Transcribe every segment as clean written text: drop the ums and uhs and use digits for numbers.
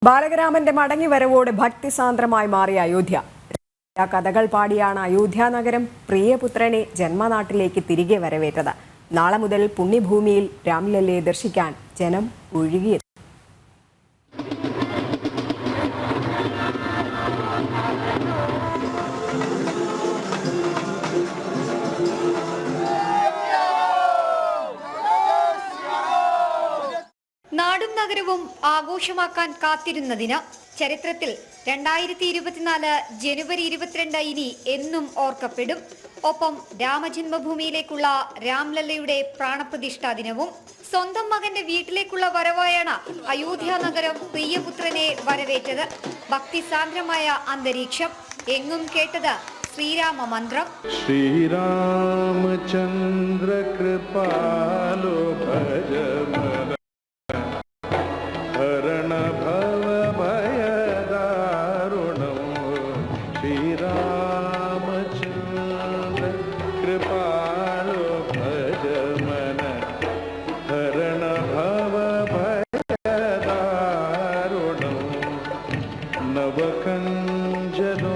ബാലകരാമന്റെ മടങ്ങിവരവോടെ ഭക്തിസാന്ദ്രമായി മാറിയ അയോധ്യ. കഥകൾ പാടിയാണ് അയോധ്യ നഗരം പ്രിയപുത്രനെ ജന്മനാട്ടിലേക്ക് തിരികെ വരവേറ്റത്. നാളെ മുതൽ പുണ്യഭൂമിയിൽ രാംലല്ലയെ ദർശിക്കാൻ ജനം ഒഴുകിയെത്തി. നാടും നഗരവും ആഘോഷമാക്കാൻ കാത്തിരുന്നതിന് ചരിത്രത്തിൽ 2024 ജനുവരി 22 ഇനി എന്നും ഓർക്കപ്പെടും. ഒപ്പം രാമജന്മഭൂമിയിലേക്കുള്ള രാംലല്ലയുടെ പ്രാണപ്രതിഷ്ഠാ ദിനവും. സ്വന്തം മകന്റെ വീട്ടിലേക്കുള്ള വരവായാണ് അയോധ്യ നഗരം പ്രിയപുത്രനെ വരവേറ്റത്. ഭക്തിസാന്ദ്രമായ അന്തരീക്ഷം. എങ്ങും കേട്ടത് ശ്രീരാമ മന്ത്രം. ശ്രീരാമചന്ദ്ര കൃപാലോ ഭജമന ഹരണ ഭവ ഭയദാരുണം. ശ്രീരാമചന്ദ്ര കൃപാലോ ഭജമന ഹരണ ഭവ ഭയദാരുണം. നവകഞ്ജനോ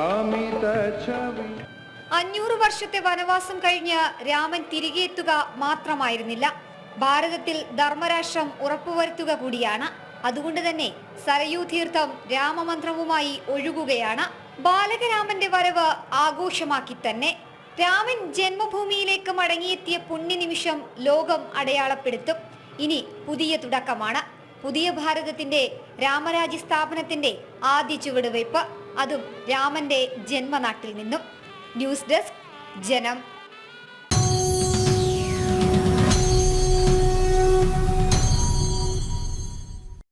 അമിത ഛവി. 500 വർഷത്തെ വനവാസം കഴിഞ്ഞ് രാമൻ തിരികെ എത്തുക മാത്രമായിരുന്നില്ല, ഭാരതത്തിൽ ധർമ്മരാഷ്ട്രം ഉറപ്പുവരുത്തുക കൂടിയാണ്. അതുകൊണ്ട് തന്നെ സരയൂ തീർത്ഥം രാമമന്ത്രവുമായി ഒഴുകുകയാണ്. ബാലകരാമന്റെ വരവ് ആഘോഷമാക്കി തന്നെ. രാമൻ ജന്മഭൂമിയിലേക്ക് മടങ്ങിയെത്തിയ പുണ്യനിമിഷം ലോകം അടയാളപ്പെടുത്തും. ഇനി പുതിയ തുടക്കമാണ്. പുതിയ ഭാരതത്തിന്റെ രാമരാജ്യ സ്ഥാപനത്തിന്റെ ആദ്യ ചുവടുവയ്പ്, അതും രാമന്റെ ജന്മനാട്ടിൽ നിന്നും. ന്യൂസ് ഡെസ്ക്, ജനം.